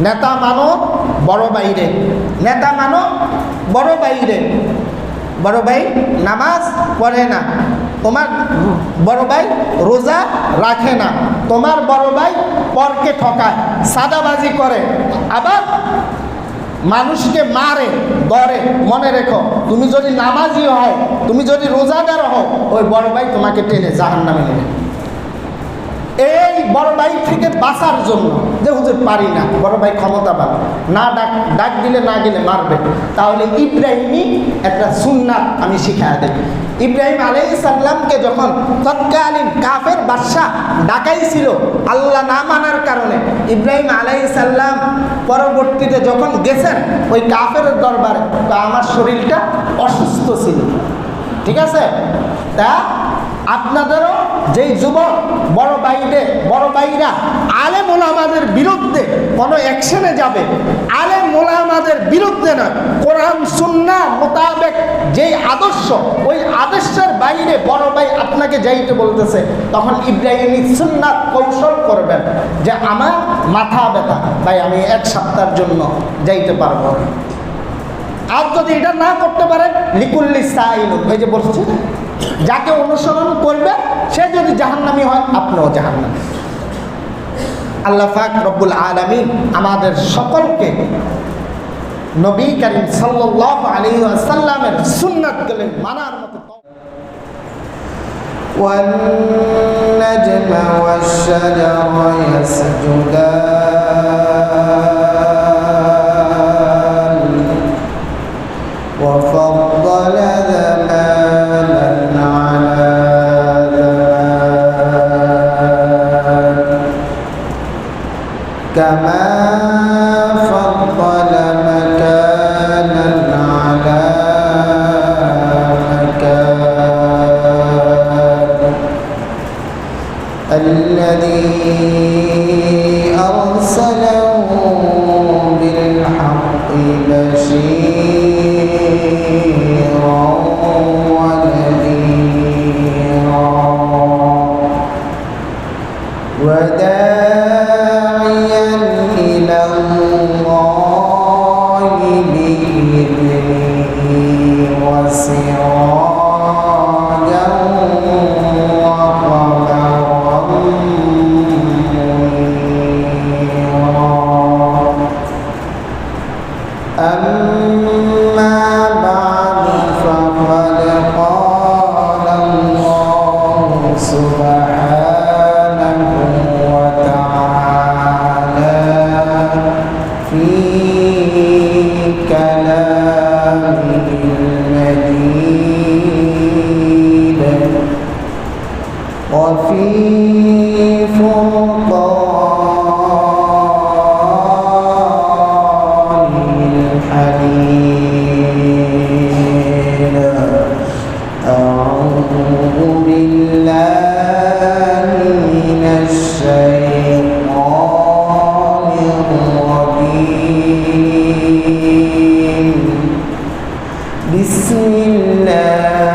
নেতা মানো বড় বাইরে, নেতা মানো বড় বাইরে। বড় ভাই নামাজ পড়ে না, তোমার বড় ভাই রোজা রাখে না, তোমার বড় ভাই পরকে ঠকায়, সাদাবাজি করে, আবার মানুষকে মারে ধরে। মনে রেখো, তুমি যদি নামাজি হও, তুমি যদি রোজাদার হও, ওই বড় ভাই তোমাকে টেনে জাহান্নামে নেবে। এই বড় ভাই থেকে বাঁচার জন্য, যে হুজুর পারি না, বড় ভাই ক্ষমতাবান, না ডাক দিলে না গেলে মারবে, তাহলে ইব্রাহিমই একটা সুন্নাত আমি শিখাই দেব। ইব্রাহিম আলাইহিস সালামকে যখন তৎকালীন কাফের বাদশা ডাকাইছিল আল্লাহ না মানার কারণে, ইব্রাহিম আলাইহিস সালাম পরবর্তীতে যখন গেছেন ওই কাফের দরবারে, তো আমার শরীরটা অসুস্থ ছিল, ঠিক আছে? তা আপনাদেরও যেই যুবক বড় ভাইরা আলেম ওলামাদের বিরুদ্ধে কোনো অ্যাকশনে যাবে, আলেম ওলামাদের বিরুদ্ধে না, কোরআন সুন্নাহ মোতাবেক যেই আদর্শ, ওই আদর্শের বাইরে বড় ভাই আপনাকে যাইতে বলতেছে, তখন ইব্রাহিমী সুন্নাত কৌশল করবেন যে আমার মাথা ব্যথা, ভাই আমি এক সপ্তাহের জন্য যাইতে পারবো। আর যদি এটা না করতে পারেন, লিকুল্লি সাইল, ওই যে বলছি, যাকে অনুসরণ করবে সে যদি জাহান্নামী হয়, আপনিও জাহান্নামী। আল্লাহ পাক রব্বুল আলামিন আমাদের সকলকে নবী করিম সাল্লাল্লাহু আলাইহি ওয়াসাল্লামের সুন্নাতগুলো মানার মতো। ওয়ান নাজমা ওয়াশ শাজারা ইয়াসজুদান ওয়া ফাদ্দালা كما فضل مكانا على مكان الذي أرسله بالحق بشيرا ونذيرا وداعيا إلى الله بإذنه وسراجا وقمرا منيرا. أما بعد فقد قال الله سبحانه وتعالى في كلامه المجيد وفي فرقانه الحميد. أعوذ بالله من الشيطان الرجيم. بسم الله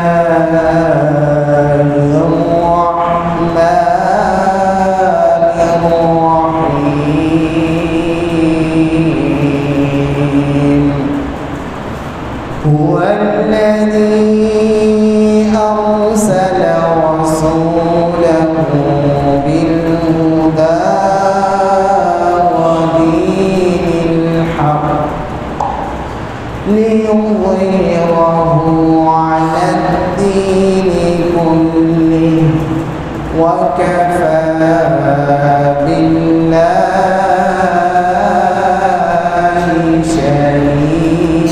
الرحمن الرحيم. هو الذي أرسل رسوله بالهدى ودين الحق ليظهره على الدين كله وكفى بالله شهيدا.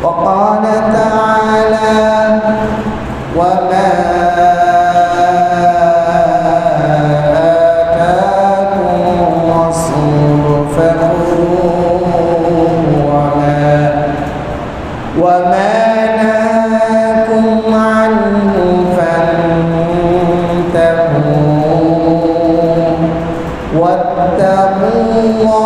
وقال تعالى وما آتاكم الرسول فخذوه وما نهاكم عنه فانتهوا واتقوا الله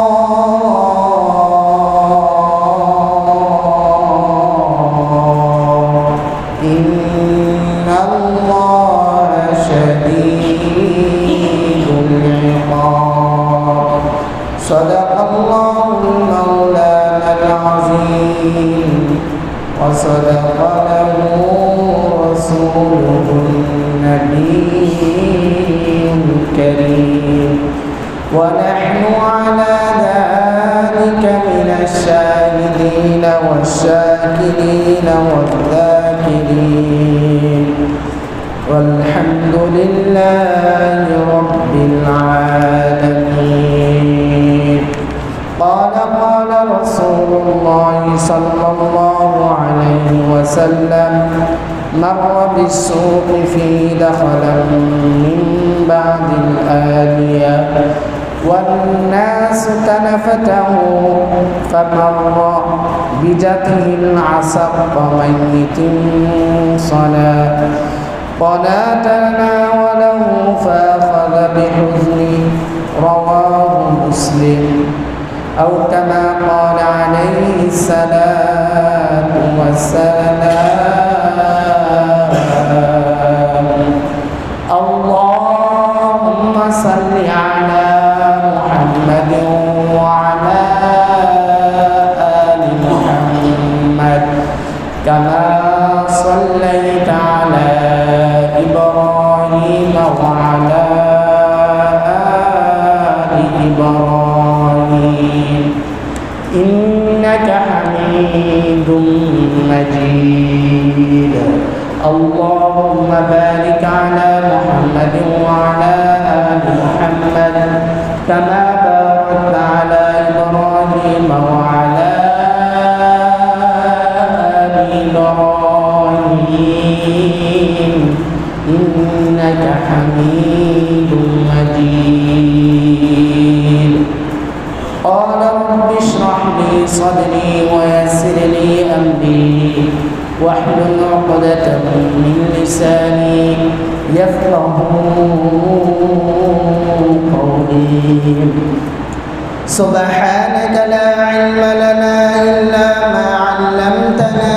إن الله شديد صدق الله المولانا العظيم وصدق له رسوله النبي الكريم ونحن على ذلك من الشاهدين والشاكرين والذاكرين والحمد لله رب العالمين. قال رسول الله صلى الله عليه وسلم مر بالسوق في دخلا من بعد الآلية والناس تنفته فمر بجته العسق ميت صلاة قال تناوله فأخذ بحزنه رواه مسلم أو كما قال عليه الصلاة والسلام. اللهم صل على محمد وعلى آل محمد كما صليت على إبراهيم وعلى آل إبراهيم إنك حميد مجيد. اللهم بارك على محمد وعلى آل محمد كما باركت على إبراهيم وعلى آل إبراهيم إنك حميد مجيد. قال رب اشرح لي صدري ويسر لي أمري واحلل عقدة من لساني يفقه قولي. سبحانك لا علم لنا إلا ما علمتنا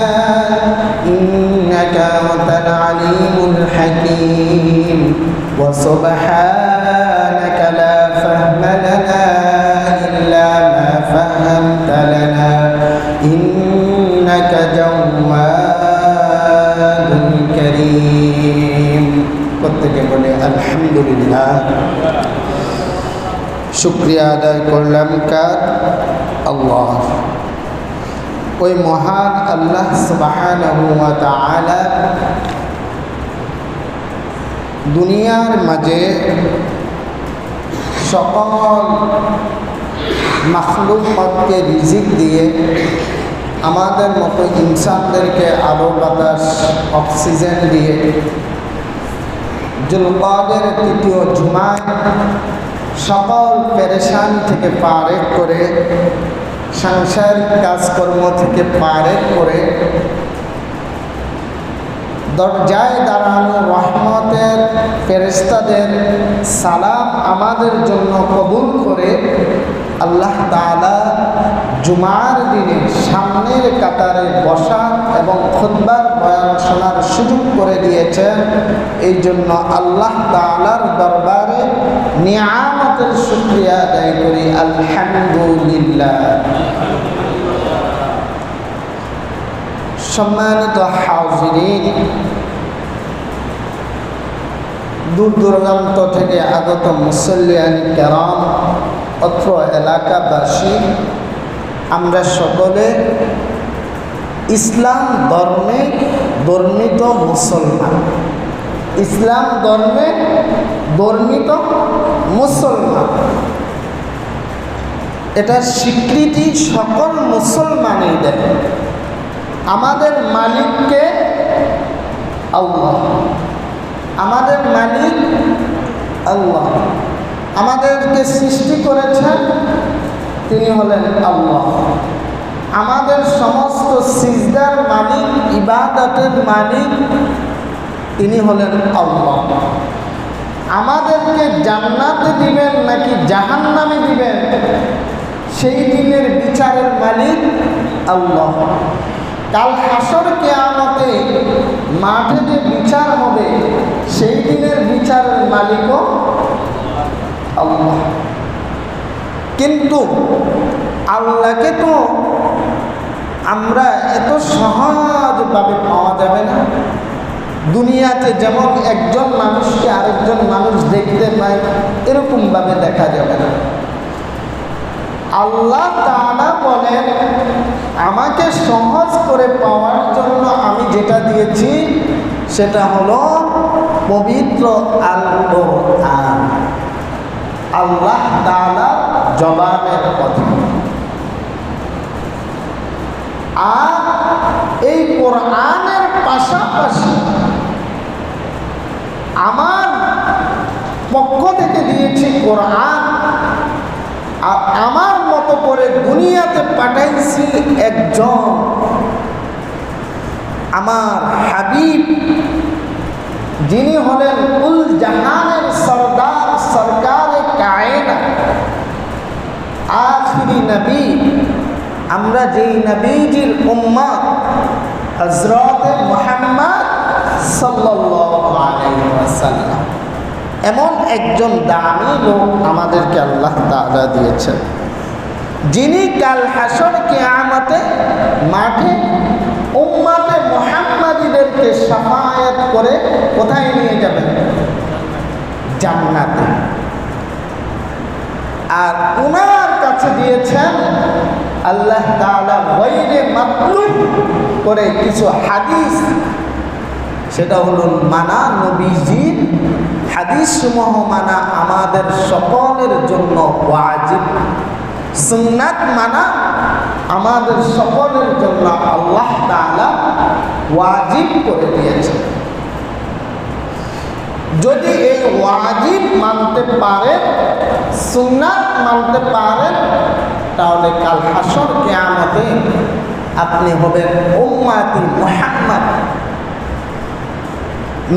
إنك أنت العليم الحكيم. وسبحانك لا فهم لنا إلا ما فهمت لنا إنك جواد كريم. প্রত্যেকে বলে আলহামদুলিল্লাহ। শুকরিয়া আদায় করলাম কার? আল্লাহ। ওই মহান আল্লাহ সুবহানাহু ওয়া তাআলা দুনিয়ার মাঝে সকল মাখলুকাতকে রিজিক দিয়ে আমাদের মতো ইনসানদেরকে আলো বাতাস অক্সিজেন দিয়ে জুলকাদের তৃতীয় জুমায় সকল পেরেশান থেকে পারেক করে সাংসারিক কাজকর্ম থেকে পারেক করে দরজায় দাঁড়ানো রহমতের ফেরেশতাদের সালাম আমাদের জন্য কবুল করে আল্লাহ তাআলা জুমার দিনে সামনের কাতারে বসা এবং খুতবার বয়ান শোনার সুযোগ করে দিয়েছেন। এই জন্য আল্লাহ তাআলার দরবারে নিয়ামতের শুকরিয়া আদায় করি আলহামদুলিল্লাহ। সম্মানিত হাজিরিন, দূর দূরান্ত থেকে আগত মুসল্লিয়ান কেরাম, অত্র এলাকাবাসী, আমরা সকলে ইসলাম ধর্মে বর্ণিত মুসলমান। ইসলাম ধর্মে বর্ণিত মুসলমান, এটার স্বীকৃতি সকল মুসলমানই দেয়। আমাদের মালিককে আল্লাহ, আমাদের মালিক আল্লাহ, আমাদেরকে সৃষ্টি করেছেন তিনি হলেন আল্লাহ। আমাদের সমস্ত সিজদার মালিক, ইবাদতের মালিক তিনি হলেন আল্লাহ। আমাদেরকে জান্নাতে দিবেন নাকি জাহান্নামে দিবেন সেই দিনের বিচারের মালিক আল্লাহ। কাল হাসর কিয়ামতে মাঠে যে বিচার হবে সেই দিনের বিচারের মালিকও আল্লাহ। কিন্তু আল্লাহকে তো আমরা এত সহজভাবে পাওয়া যাবে না। দুনিয়াতে যেমন একজন মানুষকে আরেকজন মানুষ দেখতে পায়, এরকমভাবে দেখা যাবে না। আল্লাহ তাআলা বলেন, আমাকে সহজ করে পাওয়ার জন্য আমি যেটা দিয়েছি সেটা হলো পবিত্র আল কোরআন, আল্লাহ তাআলা জবানের কথা। আর এই কোরআনের পাশাপাশি আমার পক্ষ থেকে দিয়েছি কোরআন, আর আমার মতো করে দুনিয়াতে পাঠাইছি একজন আমার হাবিব, যিনি হলেন কুল জাহানের সরদার, সরকারে কায়নাত, আখিরি নবী। আমরা যেই নবীজির উম্মত হযরত মুহাম্মদ সাল্লাল্লাহু আলাইহি ওয়াসাল্লাম, এমন একজন দামি লোক আমাদেরকে আল্লাহ তাআলা দিয়েছেন, যিনি কাল হাসর কিয়ামতে মাঠে উম্মতে মুহাম্মাদীদেরকে শাফায়াত করে কোথায় নিয়ে যাবেন? জান্নাতে। আর উনার কাছে দিয়েছেন আল্লাহ তাআলা গায়রে মাতলুব করে কিছু হাদিস, সেটা হলো মানা, নবীজির হাদিসসমূহ মানা আমাদের সকলের জন্য ওয়াজিব। সুন্নাত মানা আমাদের সকলের জন্য আল্লাহ তাআলা ওয়াজিব করে দিয়েছেন। যদি এই ওয়াজিব মানতে পারেন, সুন্নাত মানতে পারেন, তাহলে কাল হাসর কিয়ামতে আপনি হবেন উম্মতি মুহাম্মদ,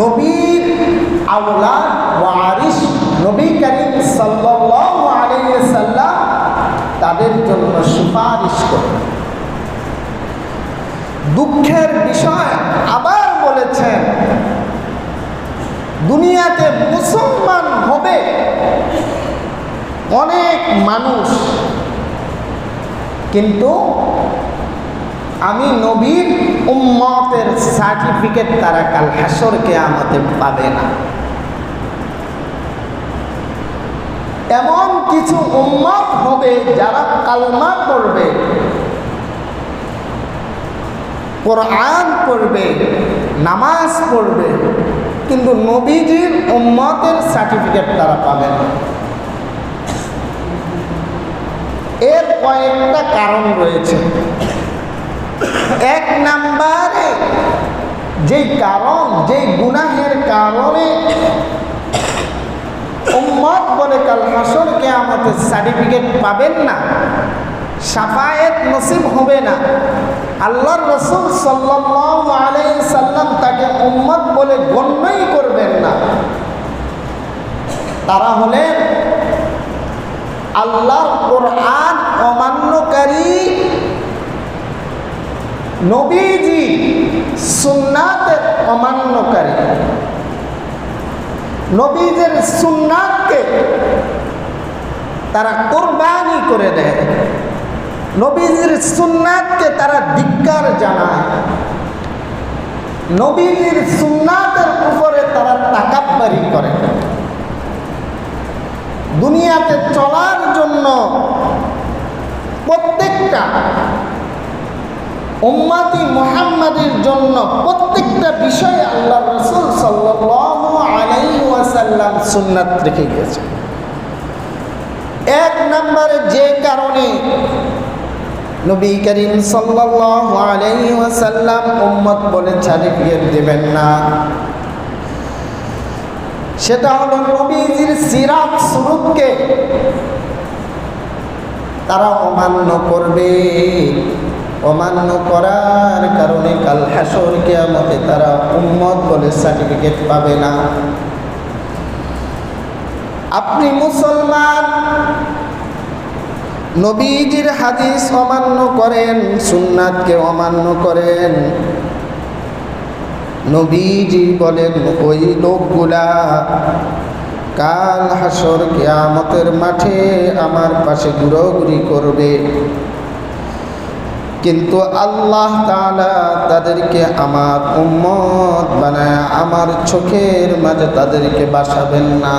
নবীর আওলাদ ওয়ারিস। নবী করিম সাল্লাল্লাহু আলাইহি ওয়াসাল্লাম তাদের জন্য সুপারিশ করবেন। দুঃখের বিষয় আবার বলেছেন, দুনিয়াতে মুসলমান হবে অনেক মানুষ, কিন্তু আমি নবীর উম্মতের সার্টিফিকেট তারা কাল হাসর কিয়ামতে পাবে না। এমন কিছু উম্মত হবে যারা কালমা পড়বে, কোরআন পড়বে, নামাজ পড়বে, কিন্তু নবীজির উম্মতের সার্টিফিকেট তারা পাবে না। এর কয়েকটা কারণ রয়েছে। এক নাম্বারে যেই কারণ, যেই গুনাহের কারণে উম্মত বলে কাল হাসর কিয়ামতের সার্টিফিকেট পাবেন না, শাফায়েত নসিব হবে না, আল্লাহর রাসূল সাল্লাল্লাহু আলাইহি সাল্লাম তাকে উম্মত বলে গণ্যই করবেন না, তারা হলেন আল্লাহর কোরআন অমান্যকারী, নবীজি সুন্নাতের অমান্যকারী। নবীদের সুন্নাতকে তারা কুরবানি করে দেয়, নবীজির সুন্নাতকে তারা ধিক্কার জানায়, নবীজির সুন্নাতের উপরে তারা তাকাব্বুরি করে। দুনিয়াতে চলার জন্য প্রত্যেকটা উম্মতি মুহাম্মাদের জন্য প্রত্যেকটা বিষয়ে আল্লাহ রাসূল সাল্লাল্লাহু আলাইহি ওয়াসাল্লাম সুন্নাত রেখে গেছেন। এক নম্বরে যে কারণে নবী করিম সাল্লাল্লাহু আলাইহি ওয়াসাল্লাম উম্মত বলে সার্টিফিকেট দেবেন না, সেটা হলো নবীজির সিরাত সুলুককে তারা অমান্য করবে। অমান্য করার কারণে কাল হাসর কিয়ামতে তারা উম্মত বলে সার্টিফিকেট পাবে না। আপনি মুসলমান, নবীজির হাদিস অমান্য করেন, সুন্নাতকে অমান্য করেন, নবীজি বলেন ওই লোকগুলা কাল হাসর কিয়ামতের মাঠে আমার পাশে ঘুরোঘুরি করবে, কিন্তু আল্লাহ তাআলা তাদেরকে আমার উম্মত বানায় আমার চোখের মাঝে তাদেরকে বাসাবেন না।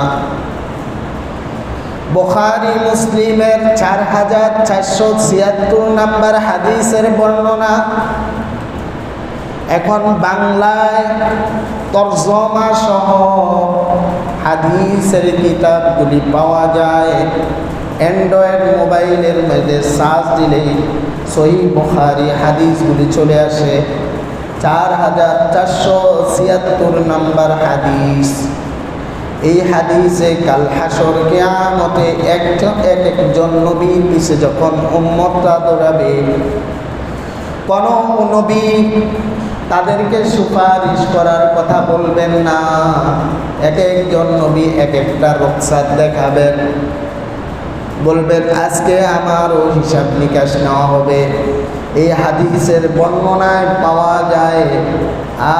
বুখারী মুসলিমের 4476 নম্বর হাদিসের বর্ণনা। এখন বাংলায় তরজমা সহ হাদিসের কিতাবগুলি পাওয়া যায়। অ্যান্ড্রয়েড মোবাইলের মধ্যে সার্চ দিলেই সহিহ বুখারী হাদিসগুলি চলে আসে। 4476 নম্বর হাদিস। এই হাদিসে কাল হাসর কিয়ামতে একজন নবীর পিছে যখন উম্মতরা দৌড়াবে, কোন নবী তাদেরকে সুপারিশ করার কথা বলবেন না। এক একজন নবী এক একটা রুখসাত দেখাবেন, বলবেন আজকে আমারও হিসাব নিকাশ নেওয়া হবে। এই হাদিসের বর্ণনায় পাওয়া যায়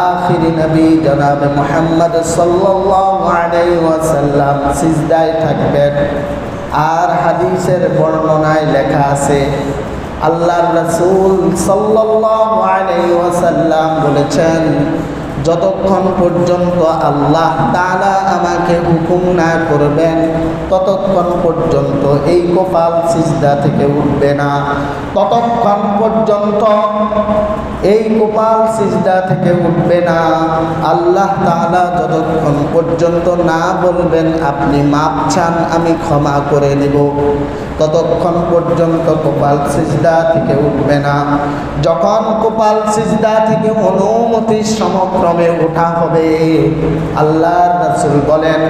আখিরি নবী জনাব মুহাম্মদ সাল্লাল্লাহু আলাইহি ওয়াসাল্লাম সিজদায় থাকবেন। আর হাদিসের বর্ণনায় লেখা আছে আল্লাহর রাসূল সাল্লাল্লাহু আলাইহি ওয়াসাল্লাম বলেছেন, যতক্ষণ পর্যন্ত আল্লাহ তাআলা আমাকে হুকুম না করবেন ততক্ষণ পর্যন্ত এই কপাল সিজদা থেকে উঠবে না। ততক্ষণ পর্যন্ত এই কপাল সিজদা থেকে উঠবে না। আল্লাহ তাআলা যতক্ষণ পর্যন্ত না বলবেন আপনি মাপ চান আমি ক্ষমা করে দেব, ততক্ষণ পর্যন্ত কপাল সিজদা থেকে উঠবে না। যখন কপাল সিজদা থেকে অনুমতি সমক্রমে ওঠা হবে, আল্লাহর রাসূল বলেন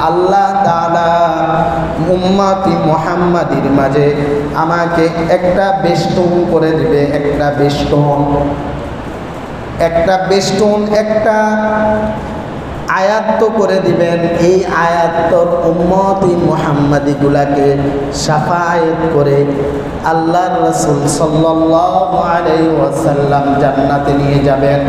আল্লাহ তাআলা উম্মতি মুহাম্মাদির মাঝে আমাকে একটা বেষ্টন করে দিবে। একটা বেষ্টন একটা আয়াত্ত করে দিবেন। এই আয়াত্তর উম্মতি মুহাম্মাদিগুলাকে শাফায়াত করে আল্লাহর রাসূল সাল্লাল্লাহু আলাইহি ওয়াসাল্লাম জান্নাতে নিয়ে যাবেন।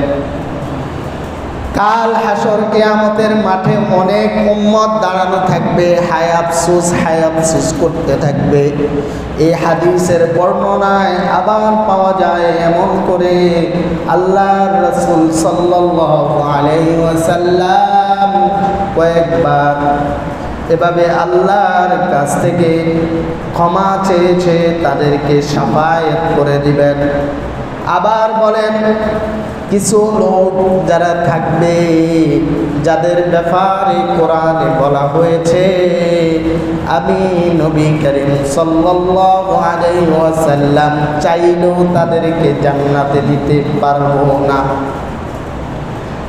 কাল হাসর কিয়ামতের মাঠে অনেক উম্মত দাঁড়ানো থাকবে, হায় আফসোস করতে থাকবে। এই হাদিসের বর্ণনায় আবার পাওয়া যায় এমন করে আল্লাহর রাসূল সাল্লাল্লাহু আলাইহি ওয়াসাল্লাম কয়েকবার এভাবে আল্লাহর কাছ থেকে ক্ষমা চেয়েছে, তাদেরকে শাফায়াত করে দিবেন। আবার বলেন কিছু লোক যারা থাকবে যাদের ব্যাপারে কোরআনে বলা হয়েছে আমি নবী করিম সাল্লাল্লাহু আলাইহি ওয়াসাল্লাম চাইলেও তাদেরকে জান্নাতে দিতে পারবো না,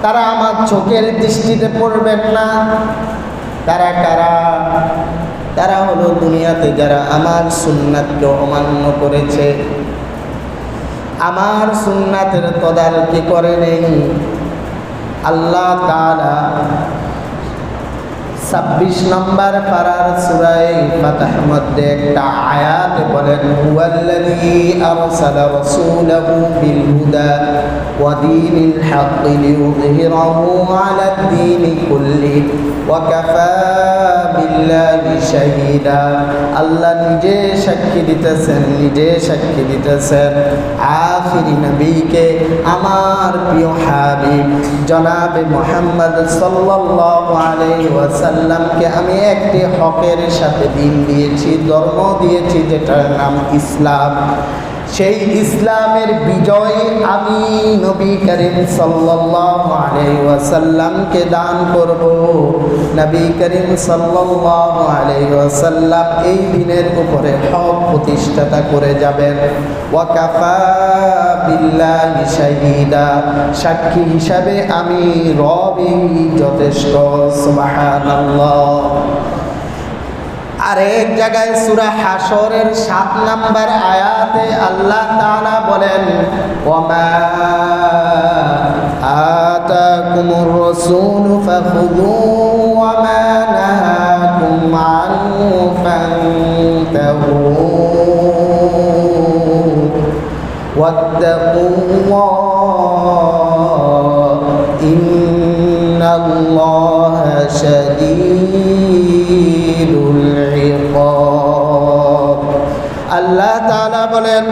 তারা আমার চোখের দৃষ্টিতে পড়বেন না। তারা কারা? তারা হলো দুনিয়াতে যারা আমার সুন্নাতকে অমান্য করেছে, আমার সুন্নাতের তদারকি করে নেই। আল্লাহ তাআলা 26 নম্বর পারার সূরা ফাতহ মধ্যে একটা আয়াত বলেন, হুয়াল্লাযী আরসালা রাসূলাহু বিল হুদা ওয়া দীনিল হক লিইয়ুযহিরাহু আলাদ দীনি কুল্লি ওয়া কাফা বিল্লাহি শাহীদা। আল্লাহ নিজে সাক্ষী দিতেছেন আখিরি নবীকে, আমার প্রিয় হাবিব জনাবে মুহাম্মদ সাল্লাল্লাহু আলাইহি ওয়াসাল্লামকে আমি একটি হকের সাথে দিন দিয়েছি, ধর্ম দিয়েছি যেটার নাম ইসলাম। সেই ইসলামের বিজয় আমি নবী করিম সাল্লাল্লাহু আলাইহি ওয়াসাল্লামকে দান করব। নবী করিম সাল্লাল্লাহু আলাইহি ওয়াসাল্লাম এই দিনের উপরে হক প্রতিষ্ঠাতা করে যাবেন। ওয়া কাফা বিল্লাহি শাহীদা, সাক্ষী হিসাবে আমি রবই যথেষ্ট। সুবহানাল্লাহ। আরেক জায়গায় সূরা হাশরের 7 নম্বর আয়াতে আল্লাহ তাআলা বলেন, ওয়ামা আতাকুমুর রাসূলু ফাখুযুহু ওয়ামা নাহাকুম আনহু ফান্তাহু ওয়াত্তাকুল্লাহ ইন্নাল্লাহা শাদীদুল বলেন,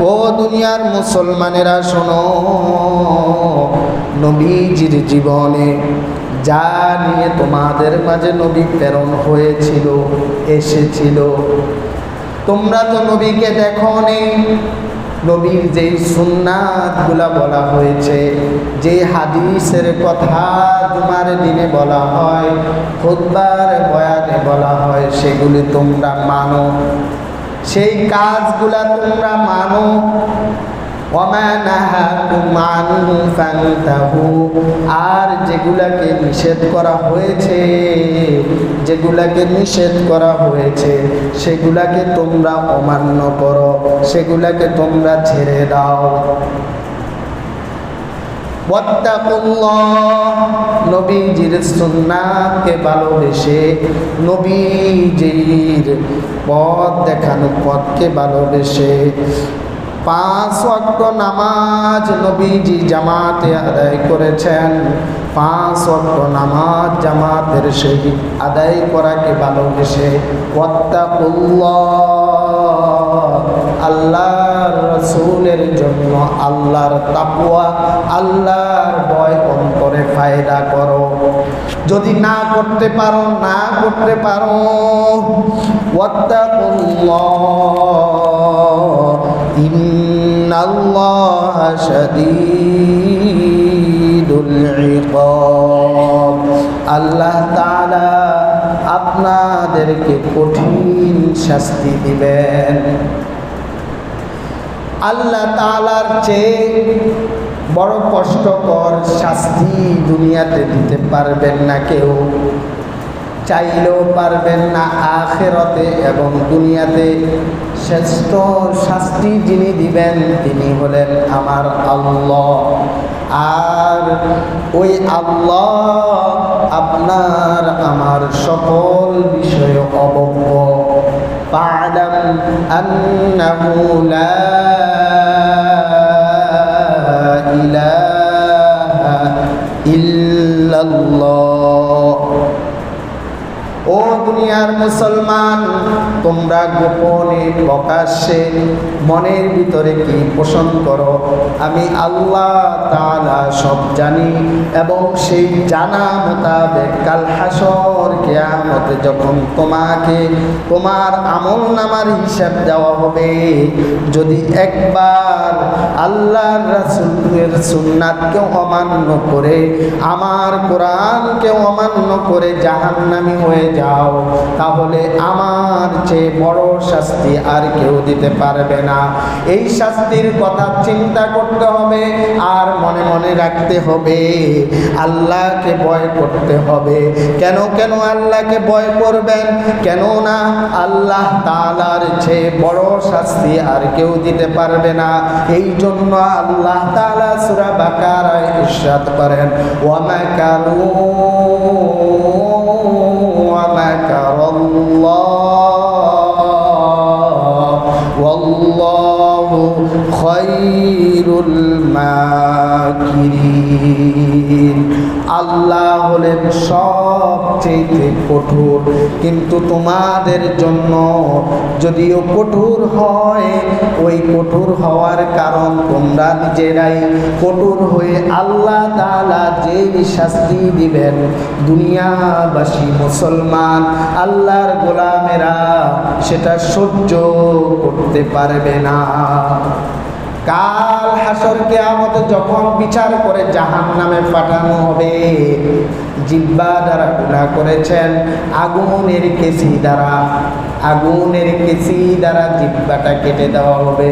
ও দুনিয়ার মুসলমানেরা শোনো, নবীজির জীবনে যা নিয়ে তোমাদের মাঝে নবী প্রেরণ হয়েছিল, এসেছিল, তোমরা তো নবীকে দেখোনি। নবীর যেই সুন্নাতগুলা বলা হয়েছে, যে হাদিসের কথা জুমার দিনে বলা হয়, খুতবার বয়ানে বলা হয়, সেগুলি তোমরা মানো, সেই কাজগুলা তোমরা মানো। ওমা নাহাকুম আনহু ফান্তাহু, আর যেগুলাকে নিষেধ করা হয়েছে, যেগুলাকে নিষেধ করা হয়েছে সেগুলাকে তোমরা অমান্য করো, সেগুলাকে তোমরা ছেড়ে দাও। ওয়াত্তাকুল্লাহ, নবীজির সুন্নাতকে ভালোবেসে, নবীজির পথ দেখানো পথকে ভালোবেসে 5 ওয়াক্ত নামাজ নবীজি জামাতে আদায় করেছেন। 5 ওয়াক্ত নামাজ জামাতের সহিত আদায় করাকে ভালোবেসে ওয়াত্তাকুল্লাহ, আল্লাহর রাসূলের জন্য আল্লাহর তাকওয়া, আল্লাহর ভয় অন্তরে ফায়দা করো। যদি না করতে পারো, না করতে পারো, ওয়াত্তাকুল্লাহ ইন্নাল্লাহা শাদীদুল ইকাব, আল্লাহ তাআলা আপনাদেরকে কঠিন শাস্তি দিবেন। আল্লাহ তাআলার চেয়ে বড় কষ্টকর শাস্তি দুনিয়াতে দিতে পারবেন না কেউ, চাইলেও পারবেন না। আখিরাতে এবং দুনিয়াতে শ্রেষ্ঠ শাস্তি যিনি দিবেন তিনি হলেন আমার আল্লাহ। আর ওই আল্লাহ আপনার আমার সকল বিষয়ে অবজ্ঞ। ফা'লাম আন্নাহু লা ইলাহা ইল্লাল্লাহ। ও দুনিয়ার মুসলমান, তোমরা গোপনে প্রকাশ্যে মনের ভিতরে কি পোষণ করো, আমি আল্লাহ তাআলা সব জানি। এবং সেই জানা মোতাবেক কাল হাসর কিয়ামতে যখন তোমাকে তোমার আমল নামার হিসাব দেওয়া হবে, যদি একবার আল্লাহর রাসূলের সুন্নাতকে অমান্য করে, আমার কোরআনকে অমান্য করে জাহান্নামী হয়ে যাও, তাহলে আমার চেয়ে বড় শাস্তি আর কেউ দিতে পারবে না। এই শাস্তির কথা চিন্তা করতে হবে আর মনে মনে রাখতে হবে, আল্লাহকে ভয় করতে হবে। কেন কেন আল্লাহকে ভয় করবেন? কেন না আল্লাহ তাআলার চেয়ে বড় শাস্তি আর কেউ দিতে পারবে না। এই জন্য আল্লাহ তাআলা সূরা বাকারায় ইরশাদ করেন, ওয়া মাকারু ওয়াল্লাহু খায়রুল মাকিরিন। আল্লাহ হলেন সবচেয়ে কঠোর, কিন্তু তোমাদের জন্য যদিও কঠোর হয়, ওই কঠোর হওয়ার কারণ তোমরা নিজেরাই কঠোর হয়ে আল্লাহ তাআলা যেই শাস্তি দিবেন, দুনিয়াবাসী মুসলমান আল্লাহর গোলামেরা সেটা সহ্য করতে পারবে না। কাল হাসর কিয়ামতে যখন বিচার করে জাহান্নামে পাঠানো হবে, জিহ্বা দ্বারা গুনাহ করেছেন, আগুনের কেচি দ্বারা জিহ্বাটা কেটে দেওয়া হবে।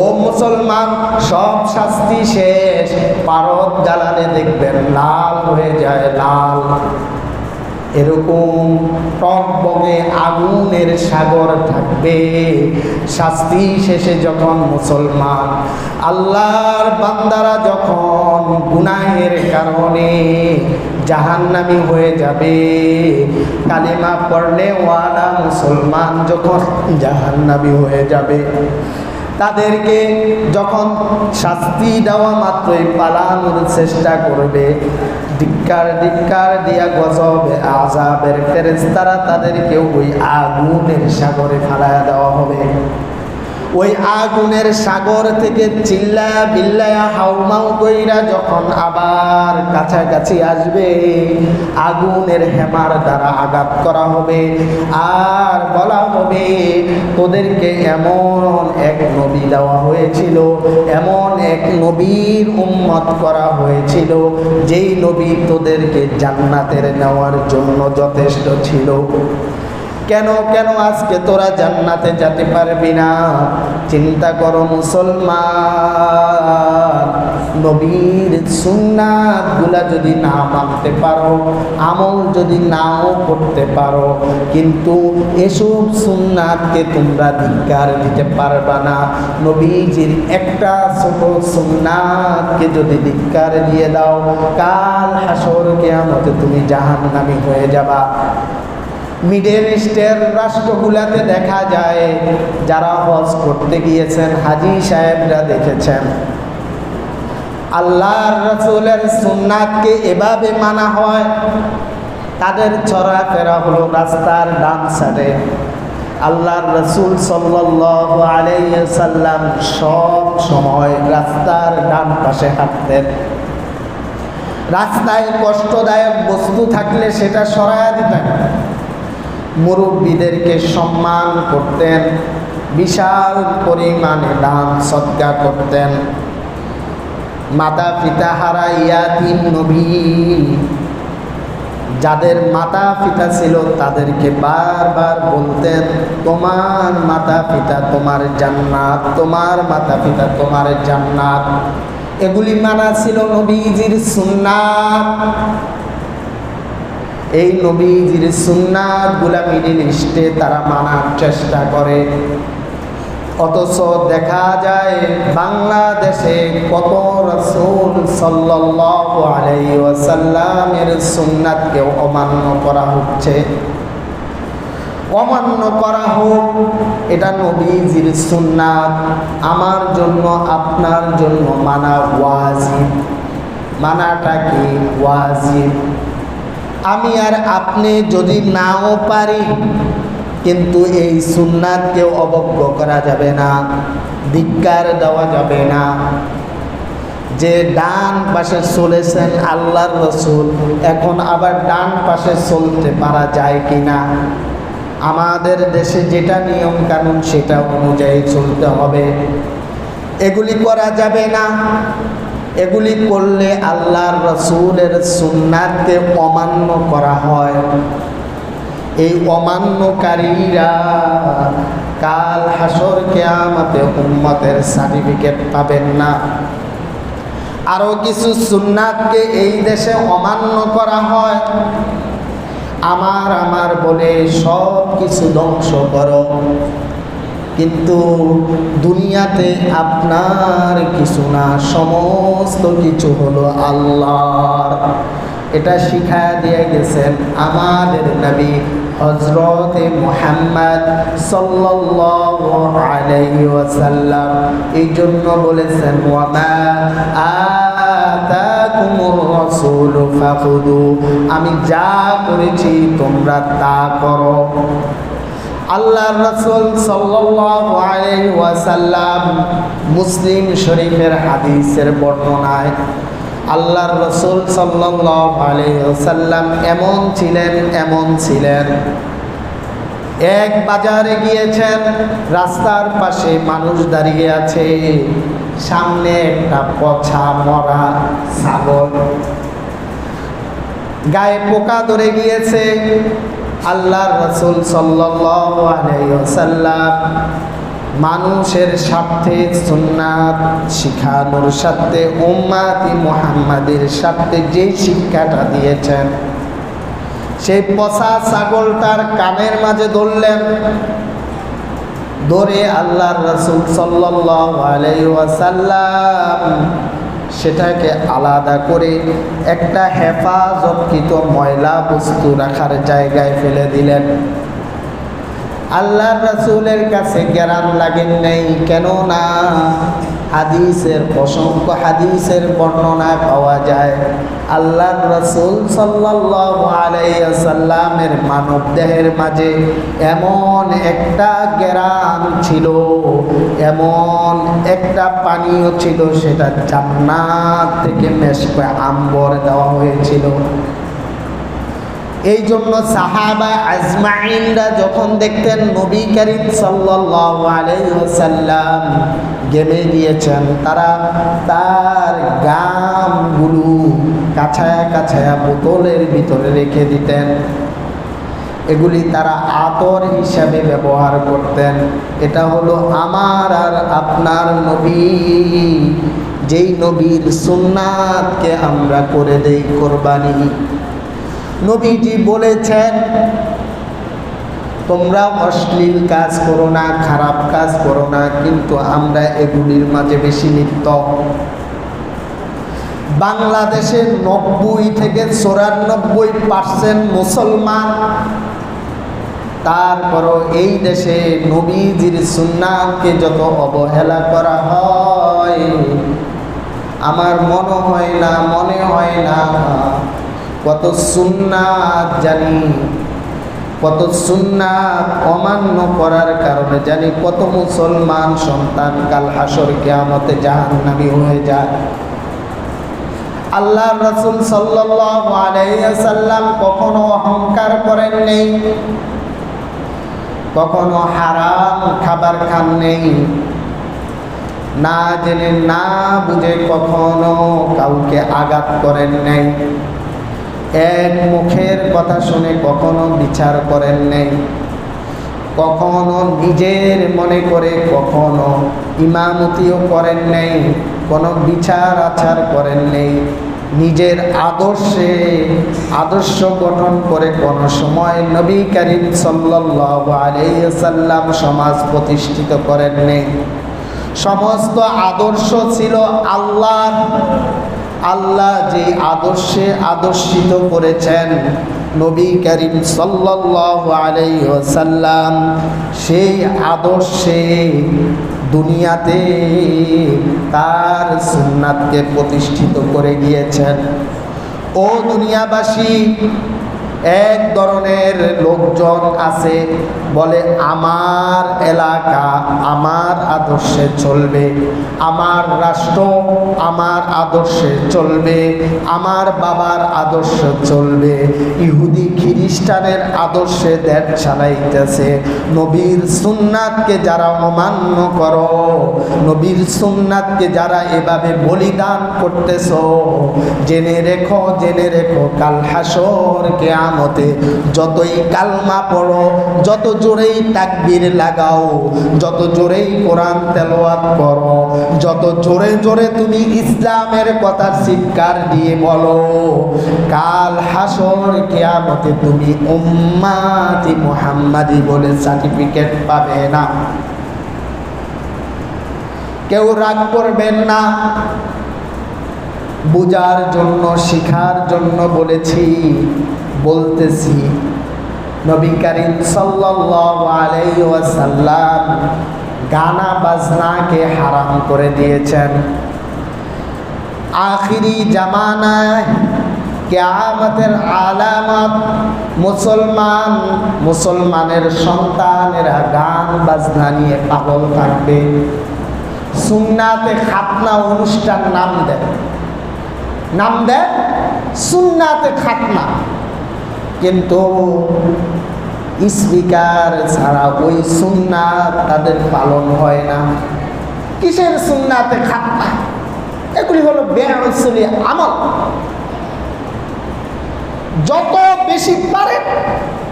ও মুসলমান, সব শাস্তি শেষ, পারদ জ্বালালে দেখবেন লাল হয়ে যায়, লাল। এরকম টকবগে আগুনের সাগর থাকবে। শাস্তি শেষে যখন মুসলমান আল্লাহর বান্দারা যখন গুনাহের কারণে জাহান্নামী হয়ে যাবে, কালিমা পড়লে ওয়ালা মুসলমান যখন জাহান্নামী হয়ে যাবে, তাদেরকে যখন শাস্তি দেওয়া মাত্রই পালানোর চেষ্টা করবে, ধিক্কার দিয়া গজবে আযাবের ফেরেশতারা তাদেরকে ওই আগুনের সাগরে ফেলায়া দেওয়া হবে। ওই আগুনের সাগর থেকে চিল্লা বিল্লায়া হাউমাউ কইরা যখন আবার কাছাকাছি আসবে, আগুনের হেমার দ্বারা আঘাত করা হবে আর বলা হবে তোদেরকে এমন এক নবী দেওয়া হয়েছিল, এমন এক নবীর উম্মত করা হয়েছিল যেই নবী তোদেরকে জান্নাতের নেওয়ার জন্য যথেষ্ট ছিল। কেন কেন আজকে তোরা জান্নাতে যেতে পারবি না? চিন্তা করো মুসলমান, নবীর সুন্নাতগুলা যদি না মানতে পারো, আমল যদি নাও করতে পারো, কিন্তু এসব সুন্নাতকে তোমরা ধিক্কার দিতে পারবা না। নবীজির একটা ছোট সুন্নাতকে যদি ধিক্কার দিয়ে দাও, কাল হাসর কিয়ামতে তুমি জাহান্নামী হয়ে যাবা। মিডল ইস্টের রাষ্ট্রগুলাতে দেখা যায়, যারা হজ করতে গিয়েছেন হাজী সাহেবরা দেখেছেন আল্লাহর রাসূলের সুন্নাতকে এভাবে মানা হয়, তাদের চলাফেরা হলো রাস্তার ডান সাইডে। আল্লাহর রাসূল সাল্লাল্লাহু আলাইহি ওয়াসাল্লাম সব সময় রাস্তার ডান পাশে হাঁটতেন। রাস্তায় কষ্টদায়ক বস্তু থাকলে সেটা সরায়া দিতেন। মুরব্বীদেরকে সম্মান করতেন, বিশাল পরিমাণে দান সদকা করতেন। মাতা পিতা হারা ইয়াতীম নবী, যাদের মাতা পিতা ছিল তাদেরকে বারবার বলতেন তোমার মাতা পিতা তোমার জান্নাত, তোমার মাতা পিতা তোমার জান্নাত। এগুলি মানা ছিল নবীজির সুন্নাত। এই নবীজির সুন্নাতগুলা মিডল ইস্টে তারা মানার চেষ্টা করে, অথচ দেখা যায় বাংলাদেশে কত রাসূল সাল্লাল্লাহু আলাইহি ওয়াসাল্লামের সুন্নাতকেও অমান্য করা হচ্ছে। অমান্য করা হোক, এটা নবীজির সুন্নাত, আমার জন্য আপনার জন্য মানা ওয়াজিব। মানাটা কি? ওয়াজিব। আমি আর আপনি যদি নাও পারি, কিন্তু এই সুন্নাতকে অবজ্ঞ করা যাবে না, ধিক্কার দেওয়া যাবে না। যে ডান পাশে চলেছেন আল্লাহর রাসূল, এখন আবার ডান পাশে চলতে পারা যায় কিনা? আমাদের দেশে যেটা নিয়ম কানুন সেটা অনুযায়ী চলতে হবে, এগুলি করা যাবে না। এগুলি করলে আল্লাহর রাসূলের সুন্নাতকে অমান্য করা হয়। এই অমান্যকারীরা কাল হাসর কিয়ামতে উম্মতের সার্টিফিকেট পাবেন না। আরো কিছু সুন্নাতকে এই দেশে অমান্য করা হয়, আমার বলে সব কিছু ধ্বংস করো, কিন্তু দুনিয়াতে আপনার কিছু না, সমস্ত কিছু হলো আল্লাহর। এটা শিখায়া দিয়ে গেছেন আমাদের নবী হযরতে মুহাম্মদ সাল্লাল্লাহু আলাইহি ওয়াসাল্লাম। এই জন্য বলেছেন ওয়ামা আতাকুমুর রাসূল ফাখুদু, আমি যা করেছি তোমরা তা করো। আল্লাহর রাসূল সাল্লাল্লাহু আলাইহি ওয়াসাল্লাম মুসলিম শরীফের হাদিসের বর্ণনায় আল্লাহর রাসূল সাল্লাল্লাহু আলাইহি ওয়াসাল্লাম এমন ছিলেন, এক বাজারে গিয়েছেন, রাস্তার পাশে মানুষ দাঁড়িয়ে আছে, সামনে একটা পচা মরা ছাগল, গায়ে পোকা ধরে গিয়েছে। আল্লাহর রাসূল সাল্লাল্লাহু আলাইহি ওয়াসাল্লাম মানুষের স্বার্থে, সুন্নাত শিখানোর স্বার্থে, উম্মতি মুহাম্মাদের স্বার্থে যে শিক্ষাটা দিয়েছেন, সেই পচা ছাগলটার কানের মাঝে ধরলেন। ধরে আল্লাহর রাসূল সাল্লাল্লাহু আলাইহি ওয়াসাল্লাম সেটাকে আলাদা করে একটা হেফাজতকৃত ময়লা বস্তু রাখার জায়গায় ফেলে দিলেন। আল্লাহর রাসূলের কাছে জ্ঞান লাগেন নাই, কেননা হাদিসের অসংখ্য হাদিসের বর্ণনায় পাওয়া যায় আল্লাহর রাসূল সাল্লাল্লাহু আলাইহি ওয়াসাল্লামের মানব দেহের মাঝে এমন একটা গ্রাম ছিল, এমন একটা পানীয় ছিল, সেটা জান্নাত থেকে মেশকে আম্বর দেওয়া হয়েছিল। এই জন্য সাহাবা আজমাইনরা যখন দেখতেন নবী করিম সাল্লাল্লাহু আলাইহি ওয়াসাল্লাম গেমে দিয়েছেন, তারা তার গামগুলো কাছায়া কাছায়া বোতলের ভিতরে রেখে দিতেন। এগুলি তারা আতর হিসাবে ব্যবহার করতেন। এটা হলো আমার আর আপনার নবী, যেই নবীর সুন্নাতকে আমরা করে দেই কোরবানি। নবীজি বলেছেন, তোমরা অশ্লীল কাজ করো না, খারাপ কাজ করো না, কিন্তু আমরা এগুলির মাঝে বেশি লিপ্ত। বাংলাদেশের 90 থেকে 94% মুসলমান, তারপরও এই দেশে নবীজির সুন্নাতকে যত অবহেলা করা হয়, আমার মনে হয় না কত সুন্নাত জানি, কত সুন্নাত অমান্য করার কারণে জানি কত মুসলমান সন্তান কাল হাসর কিয়ামতে জাহান্নামী হয়ে যায়। আল্লাহর রাসূল সাল্লাল্লাহু আলাইহি ওয়াসাল্লাম কখনো অহংকার করেন নেই, কখনো হারাম খাবার খান নেই, না জেনে না বুঝে কখনো কাউকে আঘাত করেন নাই, এক মুখের কথা শুনে কখনো বিচার করেন নাই, কখনো নিজের মনে করে কখনো ইমামতিও করেন নাই, কোনো বিচার আচার করেন নেই। নিজের আদর্শ গঠন করে কোনো সময় নবী করিম সাল্লাল্লাহু আলাইহি ওয়াসাল্লাম সমাজ প্রতিষ্ঠিত করেন নেই। সমস্ত আদর্শ ছিল আল্লাহ যে আদর্শে আদর্শিত করেছেন নবী করিম সাল্লাল্লাহু আলাইহি ওয়াসাল্লাম, সেই আদর্শে দুনিয়াতে তার সুন্নাতকে প্রতিষ্ঠিত করে গিয়েছেন। ও দুনিয়াবাসী, এক ধরনের লোকজন আছে বলে আমার এলাকা আমার আদর্শে চলবে, আমার রাষ্ট্র আমার আদর্শে চলবে, আমার বাবার আদর্শ চলবে। ইহুদি খ্রিস্টানের আদর্শে দেশ চালাইতেছে। নবীর সুন্নাতকে যারা অমান্য করো, নবীর সুন্নাতকে যারা এভাবে বলিদান করতেছ, জেনে রেখো কাল হাসর কিয়ামতে যতই কালমা পড়ো, যত জোরেই তাকবীর লাগাও, যত জোরেই কোরআন তেলাওয়াত করো, যত জোরে জোরে তুমি ইসলামের কথা চিৎকার দিয়ে বলো, কাল হাসর কিয়ামতে তুমি উম্মতি মুহাম্মাদি বলে সার্টিফিকেট পাবে না। কেউ রাগ করবেন না, বুঝার জন্য শিখার জন্য বলতেছি। নবী করিম সাল্লাল্লাহু আলাইহি ওয়াসাল্লাম গানা বাজনাকে হারাম করে দিয়েছেন। আখিরি জামানায় কিয়ামতের আলামত মুসলমানের সন্তানেরা গান বাজনা নিয়ে পাগল থাকবে। সুন্নাতে খাতনা অনুষ্ঠান নাম দেয় সুন্নাতে খাতনা, কিন্তু স্পিকার ছাড়া ওই সুন্নাত তাদের পালন হয় না। কিসের সুন্নাতে খাতনা? এগুলি হলো বেআইনি আমল। যত বেশি পারেন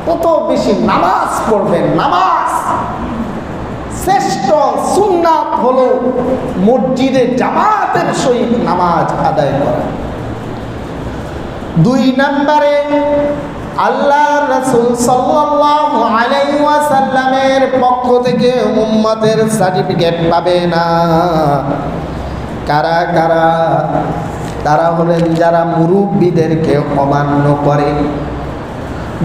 তত বেশি নামাজ পড়বেন। নামাজ শ্রেষ্ঠ সুন্নাত হলো মসজিদে জামাতের সহিত নামাজ আদায় করা। 2 নম্বরে আল্লাহ রাসূল সাল্লাল্লাহু আলাইহি ওয়াসাল্লামের পক্ষ থেকে উম্মতের সার্টিফিকেট পাবে না। কারা কারা? তারা হলেন যারা মুরব্বীদেরকে অমান্য করে,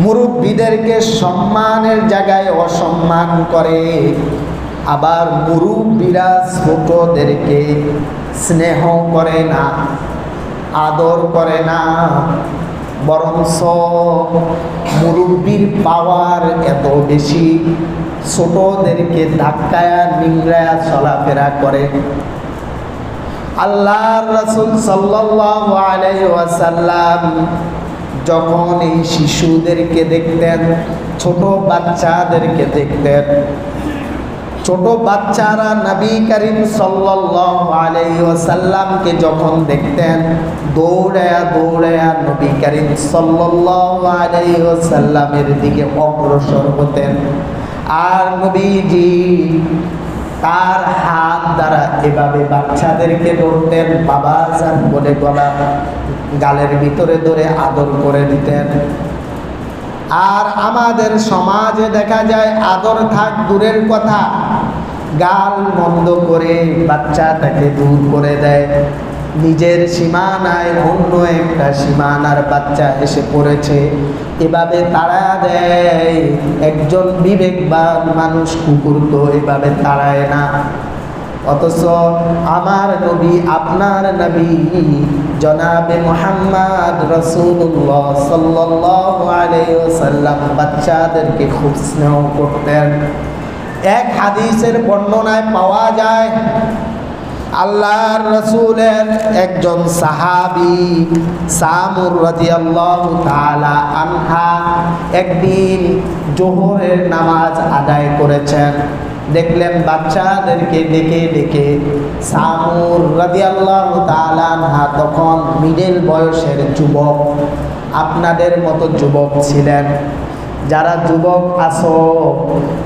মুরব্বীদেরকে সম্মানের জায়গায় অসম্মান করে, আবার মুরব্বীরা ছোটদেরকে স্নেহ করে না, আদর করে না, বরঞ্চ মুরব্বীর পাওয়ার এত বেশি, ছোটদেরকে ধাক্কায়া নিংড়ায়া চলাফেরা করে। আল্লাহর রাসূল সাল্লাল্লাহু আলাইহি ওয়াসাল্লাম যখন এই শিশুদেরকে দেখতেন, ছোট বাচ্চাদেরকে দেখতেন, ছোট বাচ্চারা নবী করিম সাল্লাল্লাহু আলাইহি ওয়াসাল্লামকে যখন দেখতেন, দৌড়ায়া দৌড়ায়া নবী করিম সাল্লাল্লাহু আলাইহি ওয়াসাল্লামের দিকে অগ্রসর হতেন। আর নবীজি তার হাত দ্বারা এভাবে বাচ্চাদেরকে ধরতেন, বাবা জান বলে গলা গালের ভিতরে ধরে আদর করে দিতেন। আর আমাদের সমাজে দেখা যায় আদর থাক দূরের কথা, গাল বন্ধ করে বাচ্চাটাকে দূর করে দেয়। নিজের সীমানায় অন্য একটা সীমানার বাচ্চা এসে পড়েছে, এভাবে তাড়া দেয়। একজন বিবেকবান মানুষ কুকুর তো এভাবে তাড়ায় না। অথচ আমার নবী, আপনার নবী জনাবে মুহাম্মদ রাসূলুল্লাহ সাল্লাল্লাহু আলাইহি ওয়াসাল্লাম বাচ্চাদেরকে খুব স্নেহ করতেন। এক হাদিসের বর্ণনায় পাওয়া যায়, আল্লাহর রাসূলের একজন সাহাবী সামুর রাদিয়াল্লাহু তাআলা আনহা একদিন জোহরের নামাজ আদায় করেছেন। দেখলেন বাচ্চাদেরকে ডেকে ডেকে সামুর রাদিয়াল্লাহু তাআলা আনহা তখন মিডল বয়সের যুবক, আপনাদের মতো যুবক ছিলেন। যারা যুবক আছো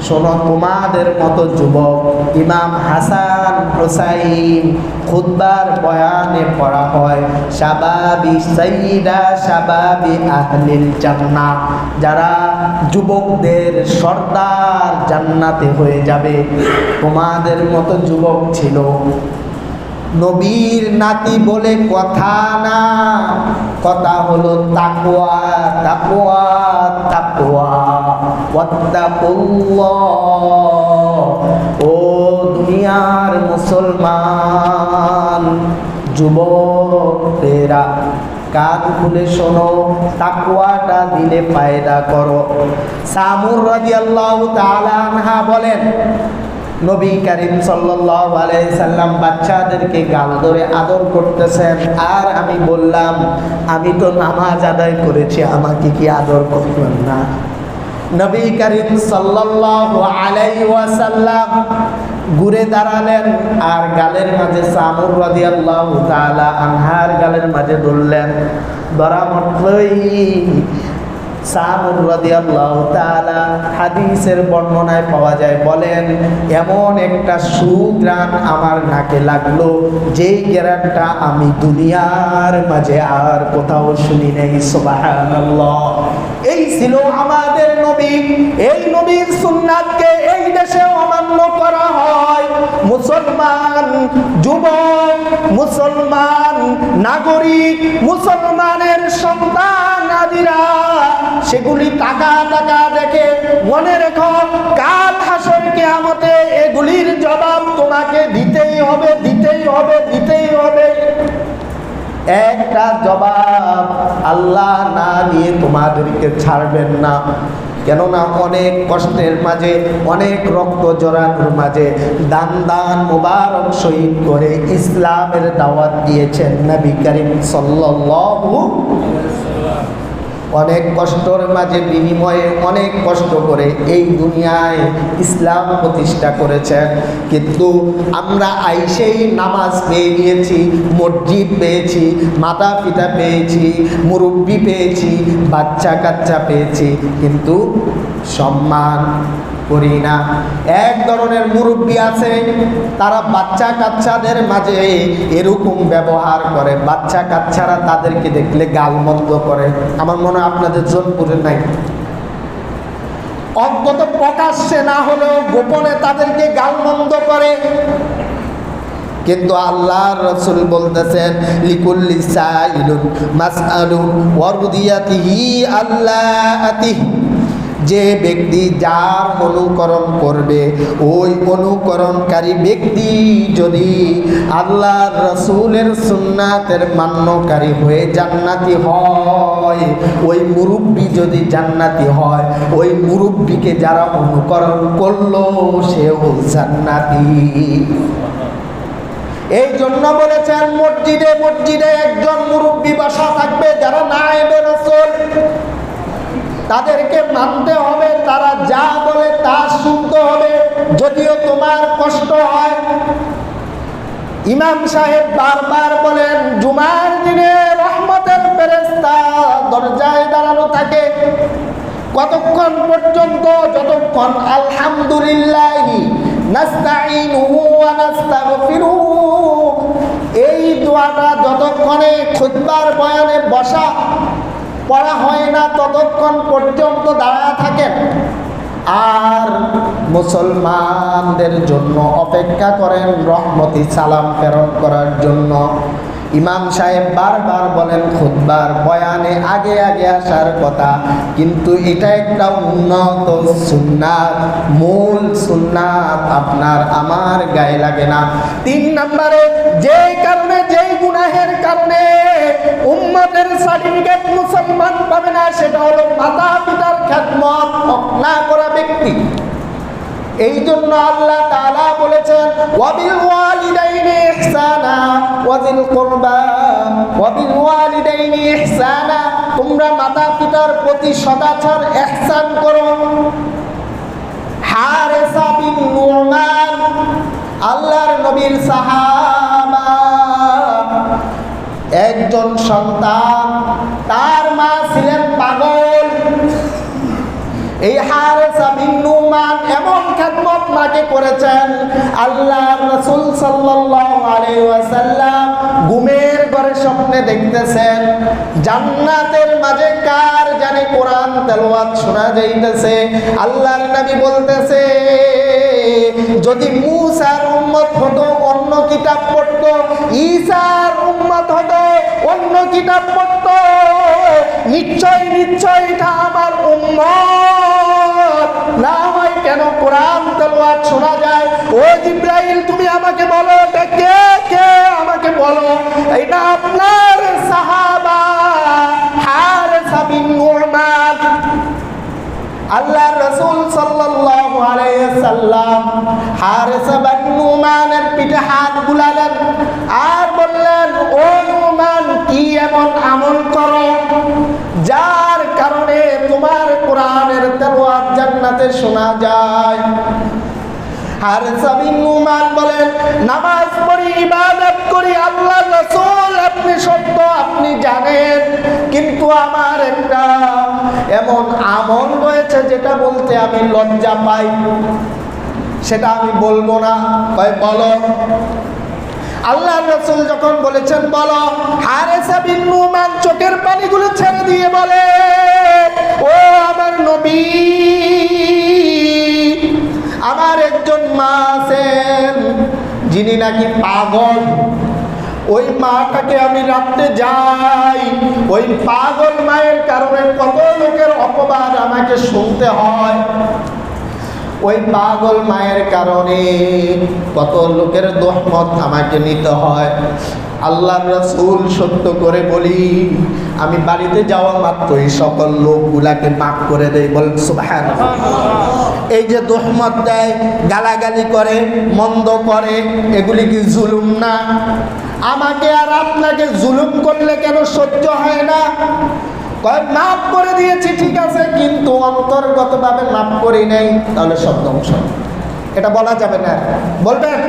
শোনো, তোমাদের মতো যুবক ইমাম হাসান হুসাইন খুতবার বয়ানে পড়া হয়, শাবাবি সাইয়্যিদা শাবাবি আহলিল জান্নাহ, যারা যুবকদের সর্দার জান্নাতে হয়ে যাবে, তোমাদের মতো যুবক ছিল। নবীর নাতি বলে কথা না, কথা হলো তাকওয়া, তাকওয়া, তাকওয়া, ওয়াত্তাকুল্লাহ। ও দুনিয়ার মুসলমান যুবকেরা, কান খুলে শোনো, তাকওয়াটা দিলে ফায়দা করো। সামুর রাদিয়াল্লাহু তাআলা আনহা বলেন, নবী করিম সাল্লাল্লাহু আলাইহি সাল্লাম বাচ্চাদেরকে গাল ধরে আদর করতেছেন, আর আমি বললাম আমি তো নামাজ আদায় করেছি, আমাকে কি আদর করবেন না? নবী করিম সাল্লাল্লাহু আলাইহি ওয়াসাল্লাম ঘুরে দাঁড়ালেন আর গালের মাঝে সামুর রাদিয়াল্লাহু তাআলা আনহার গালের মাঝে ধরলেন। ধরা মাত্রই সামুর রাদিয়াল্লাহু তাআলা হাদিসের বর্ণনায় পাওয়া যায়, বলেন এমন একটা সুঘ্রাণ আমার নাকে লাগলো, যেই ঘ্রাণটা আমি দুনিয়ার মাঝে আর কোথাও শুনি নাই। সুবহানাল্লাহ। এই ছিল আমাদের নবী। এই নবীর সুন্নাতকে এই দেশে অমান্য করা হয়। মুসলমান যুবক, মুসলমান নাগরিক, মুসলমানের সন্তান আদিরা সেগুলি টাকা টাকা দেখে, মনে রেখো কাল হাসর কিয়ামতে এগুলির জবাব তোমাকে দিতেই হবে, দিতেই হবে, দিতেই হবে। একটা জবাব আল্লাহ না দিয়ে তোমাদেরকে ছাড়বেন না। কেননা অনেক কষ্টের মাঝে, অনেক রক্ত জড়ানোর মাঝে দান দান মুবারক শহীদ করে ইসলামের দাওয়াত দিয়েছেন নবী করিম সাল্লাল্লাহু অনেক কষ্টের মাঝে বিনিময়ে অনেক কষ্ট করে এই দুনিয়ায় ইসলাম প্রতিষ্ঠা করেছেন। কিন্তু আমরা আইসেই নামাজ পেয়ে গিয়েছি, মসজিদ পেয়েছি, মাতা পিতা পেয়েছি, মুরব্বি পেয়েছি, বাচ্চা কাচ্চা পেয়েছি, কিন্তু সম্মান করি না। এক ধরনের মুরব্বী আছে, তারা বাচ্চা কাচ্চাদের মাঝে এরকম ব্যবহার করে, বাচ্চা কাচ্চারা তাদেরকে দেখলে গালমন্দ করে। আমার মনে হয় আপনাদের জোনপুরে নাই, অন্তত প্রকাশ্যে না হলেও গোপনে তাদেরকে গালমন্দ করে। কিন্তু আল্লাহর রাসূল বলতেছেন, লিকুল্লি সাইলুন মাসআলুন ওয়ারদিয়াতিহি আল্লাআতিহি, যে ব্যক্তি যার অনুকরণ করবে ওই অনুকরণকারী ব্যক্তি যদি আল্লাহ রসুলের সুন্নাতের মান্যকারী হয়ে জান্নাতি হয়, ওই মুরব্বী যদি জান্নাতি হয়, ওই মুরব্বীকে যারা অনুকরণ করলো সেও জান্নাতি। এই জন্য বলেছেন মসজিদে মসজিদে একজন মুরব্বী বসা থাকবে, যারা নায়েবে রাসূল, তাদেরকে মানতে হবে, তারা যা বলে তা শুনতে হবে, যদিও তোমার কষ্ট হয়। ইমাম সাহেব বারবার বলেন জুমার দিনে রহমতের ফেরেশতা দরজায় দাঁড়ানো থাকে কতক্ষণ পর্যন্ত? যতক্ষণ আলহামদুলিল্লাহি নাস্তাঈনুহু ওয়া নাস্তাগফিরুহু, এই দোয়াটা যতক্ষণে খুতবার বয়ানে বসা পড়া হয় না ততক্ষণ পর্যন্ত দাঁড়ায় থাকেন, আর মুসলমানদের জন্য অপেক্ষা করেন রহমতি সালাম প্রেরণ করার জন্য। ইমাম সাহেব বারবার বলেন খুতবার বয়ানে আগে আগে আসার কথা, কিন্তু এটা একটা উন্নত সুন্নাত, মূল সুন্নাত আপনার আমার গায়ে লাগে না। 3 নম্বরে যেই কারণে, যেই গুনাহের কারণে উম্মতের সার্টিফিকেট মুসলমান পাবে না, সেটা হলো মাতা পিতার খেদমত না করা ব্যক্তি। এই জন্য আল্লাহ তাআলা বলেছেন ওয়াবিল ওয়ালিদাইনি ইহসানা ওয়াযিল কুরবা ওয়াবিল ওয়ালিদাইনি ইহসানা, তোমরা মাতা পিতার প্রতি সদাচার ইহসান করো। হারেসা বিন নুমান আল্লাহর নবীর সাহাবা, একজন সন্তান, তার মা ছিলেন পাগল। এই হারেসা বিন নুমান এমন খেদমত মাকে করেছেন, আল্লাহর রাসূল সাল্লাল্লাহু আলাইহি ওয়াসাল্লাম ঘুমের ঘরে স্বপ্নে দেখতেছেন জান্নাতের মাঝে কার জানি কোরআন তেলাওয়াত শোনা যাইতেছে। আল্লাহর নবী বলতেছে যদি মূসার উম্মত হতো অন্য কিতাব পড়তো, ঈসার উম্মত হতো অন্য কিতাব পড়তো, নিশ্চয় নিশ্চয় এটা আমার উম্মত না হয় কেন কোরআন তেলাওয়াত শোনা যায়। ও জিবরাইল তুমি আমাকে বলো এটা কে কে, আমাকে বলো। এটা আপনার সাহাবা হারেসা বিন নুমান। আল্লাহর রাসূল সাল্লাল্লাহু আলাইহি সাল্লাম হারেসা বিন নুমানের পিঠে হাত বুলালেন আর বললেন ও নুমান কি এমন আমল করো যার কারণে তোমার কোরআনের তেলাওয়াত জান্নাতে শোনা যায়? হারেসা বিন নুমান বলেন নামাজ পড়ি, ইবাদত করি, আল্লাহর রাসূল আপনি সত্য, আপনি জানেন, কিন্তু আমার একটা এমন আমল রয়েছে যেটা বলতে আমি লজ্জা পাই, সেটা আমি বলবো না। কয় বলো। আল্লাহর রাসূল যখন বলেছেন বলো, হারেসা বিন নুমান চোখের পানিগুলো ছেড়ে দিয়ে বলে ও আমার নবী, আমার একজন মা আছেন যিনি নাকি পাগল, ওই মাটাকে আমি রাখতে যাই, ওই পাগল মায়ের কারণে কত লোকের অপবাদ আমাকে শুনতে হয়, ওই পাগল মায়ের কারণে কত লোকের দোহমত আমাকে নিতে হয়। আল্লাহর রাসূল সত্য করে বলি আমি বাড়িতে যাওয়া মাত্রই সকল লোকগুলাকে মাফ করে দেই। বলেন সুবহানাল্লাহ। এই যে দোহমত দেয়, গালাগালি করে, মন্দ করে, এগুলি কি জুলুম না? আমাকে আর আপনাকে জুলুম করলে কেন সহ্য হয় না? মাফ করে দিয়েছি ঠিক আছে, কিন্তু অন্তর্গতভাবে মাফ করি নাই, তাহলে সব ধ্বংস। এটা বলা যাবে না। বলবেন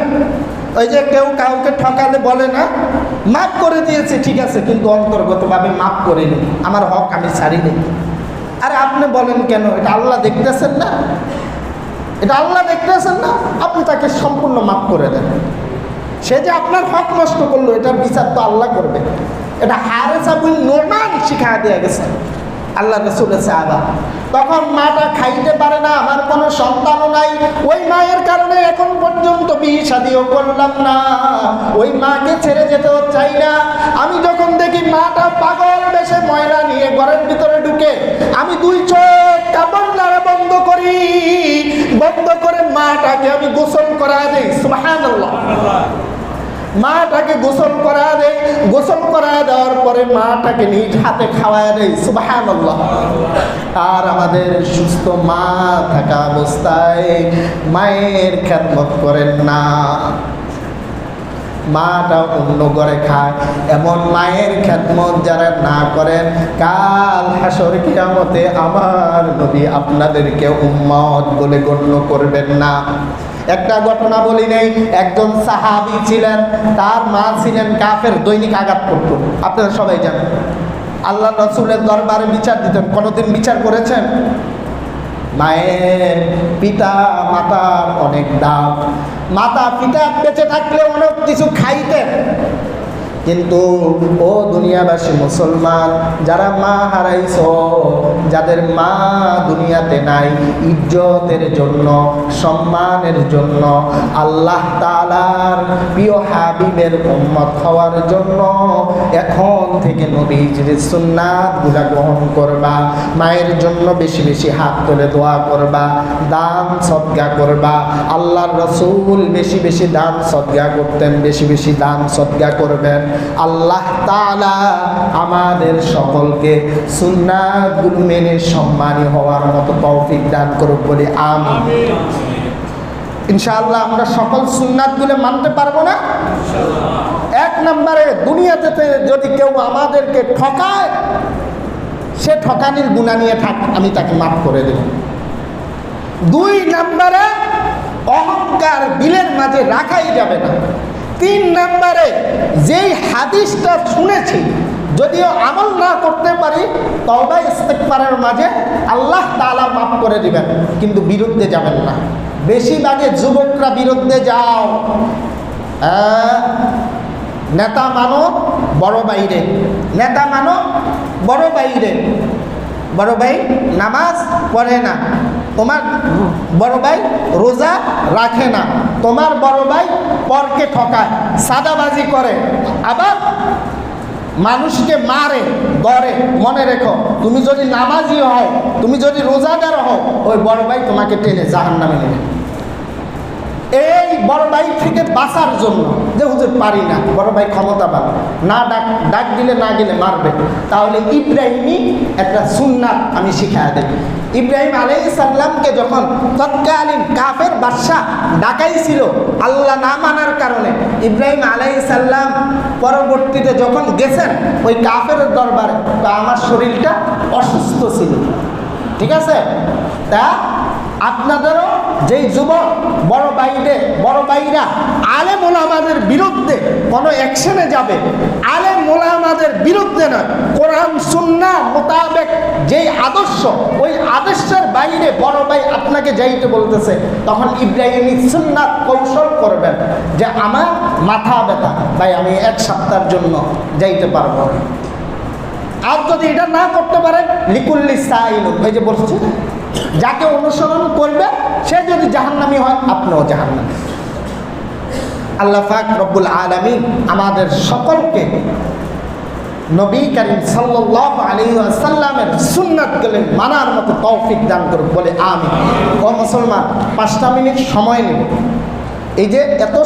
ওই যে কেউ কাউকে ঠকালে বলে না মাফ করে দিয়েছি ঠিক আছে, কিন্তু অন্তর্গতভাবে মাফ করিনি, আমার হক আমি ছাড়িনি। আরে আপনি বলেন কেন? এটা আল্লাহ দেখতেছেন না? এটা আল্লাহ দেখতেছেন না? আপনি তাকে সম্পূর্ণ মাফ করে দেন। সে যে আপনার হক নষ্ট করলো এটার বিচার তো আল্লাহ করবে। এটা হারেসা বিন নুমান শিখায় দিয়ে গেছে আল্লাহ রাসূলের সাহাবা। তখন মাটা খাইতে পারে না, আমার কোনো সন্তানও নাই, ওই মায়ের কারণে এখন পর্যন্ত বিয়ে শাদিও করলাম না, ওই মাকে ছেড়ে যেতেও চাই না। আমি যখন দেখি মাটা পাগল বেশে ময়লা নিয়ে ঘরের ভিতরে ঢুকে, আমি দুই চোখ কাপড় নাড়াবো বন্ধ করি, বন্ধ করে মাটাকে আমি গোসল করা দেই। সুবহানাল্লাহ। মাটাকে গোসল করা দেয়, গোসল করা দেওয়ার পরে মাটাকে নিজ হাতে খাওয়ায় দেয়। সুবহানাল্লাহ। আর আমাদের সুস্থ মা থাকা অবস্থায় মায়ের খেদমত করেন না, মাটা অন্য ঘরে খায়, এমন মায়ের খেদমত যারা না করেন, কাল হাসর কিয়ামতে আমার নবী আপনাদেরকে উম্মত বলে গণ্য করবেন না। একটা ঘটনা বলি নেই, একজন সাহাবী ছিলেন, তার মা ছিলেন কাফের, দৈনিক আঘাত করত। আপনারা সবাই জানেন, আল্লাহ রাসূলের দরবারে বিচার দিতেন। কোনোদিন বিচার করেছেন? মায়ের পিতা মাতার অনেক দাম, মাতা পিতা বেঁচে থাকলে অনেক কিছু খাইতেন, কিন্তু ও দুনিয়াবাসী মুসলমান যারা মা হারাইছো, যাদের মা দুনিয়াতে নাই, ইজ্জতের জন্য, সম্মানের জন্য, আল্লাহ তাআলার প্রিয় হাবিবের উম্মত হওয়ার জন্য এখন থেকে নবীজির সুন্নাতগুলা গ্রহণ করবা, মায়ের জন্য বেশি বেশি হাত তুলে দোয়া করবা, দান সদকা করবা। আল্লাহর রাসূল বেশি বেশি দান সদকা করতেন, বেশি বেশি দান সদকা করবেন। আল্লাহ তাআলা আমাদের সকলকে সুন্নাতগুলো মেনে সম্মানী হওয়ার মতো তৌফিক দান করুক বলি আমিন। ইনশাআল্লাহ আমরা সকল সুন্নাতগুলো মানতে পারবো না? এক নম্বরে, দুনিয়াতে যদি কেউ আমাদেরকে ঠকায়, সে ঠকানির গুনাহ নিয়ে থাক, আমি তাকে মাফ করে দেব। দুই নম্বরে, অহংকার দিলের মাঝে রাখাই যাবে না। তিন নম্বরে, যেই হাদিসটা শুনেছি যদিও আমল না করতে পারি, তওবা ইস্তেগফারের মাঝে আল্লাহ তাআলা মাফ করে দিবেন, কিন্তু বিরুদ্ধে যাবেন না। বেশিরভাগে যুবকরা বিরুদ্ধে যাও। নেতা মানো বড় বাইরে, নেতা মানো বড় বাইরে। বড় ভাই নামাজ পড়ে না, তোমার বড় ভাই রোজা রাখে না, তোমার বড় ভাই পরকে ঠকায়, সাদাবাজি করে, আবার মানুষকে মারে ধরে। মনে রেখো, তুমি যদি নামাজি হও, তুমি যদি রোজাদার হও, ওই বড় ভাই তোমাকে টেনে জাহান্নামে নেবে। এই বড় ভাই থেকে বাঁচার জন্য, যে হুজুর পারি না, বড় ভাই ক্ষমতাবান, না ডাক দিলে না গেলে মারবে, তাহলে ইব্রাহিমী একটা সুন্নাত আমি শিখায় দেব। ইব্রাহিম আলাইহিস সালামকে যখন তৎকালীন কাফের বাদশা ডাকাইছিল আল্লাহ না মানার কারণে, ইব্রাহিম আলাইহিস সালাম পরবর্তীতে যখন গেছেন ওই কাফের দরবারে, তো আমার শরীরটা অসুস্থ ছিল, ঠিক আছে, তা আপনাদেরও যেই যুবক বড় ভাইরা আলেম ওলামাদের বিরুদ্ধে কোনো অ্যাকশনে যাবে, আলেম ওলামাদের বিরুদ্ধে নয়, কোরআন সুন্নাহ মোতাবেক যেই আদর্শ, ওই আদর্শের বাইরে বড় ভাই আপনাকে যাইতে বলতেছে, তখন ইব্রাহিমী সুন্নাত কৌশল করবেন যে আমার মাথা ব্যথা, ভাই আমি এক সপ্তাহের জন্য যাইতে পারবো। আর যদি এটা না করতে পারেন, লিকুল্লি সাইলুন, ওই যে বলছি, যাকে অনুসরণ করবে সে যদি জাহান্নামী হয়, আপনিও জাহান্নামী। আল্লাহ পাক রব্বুল আলামিন আমাদের সকলকে নবী করিম সাল্লাল্লাহু আলাইহি ওয়াসাল্লামের সুন্নাতগুলো মানার মতো তৌফিক দান করুক বলে আমিন। ও মুসলমান, 5টা মিনিট সময় নেব। এই যে এত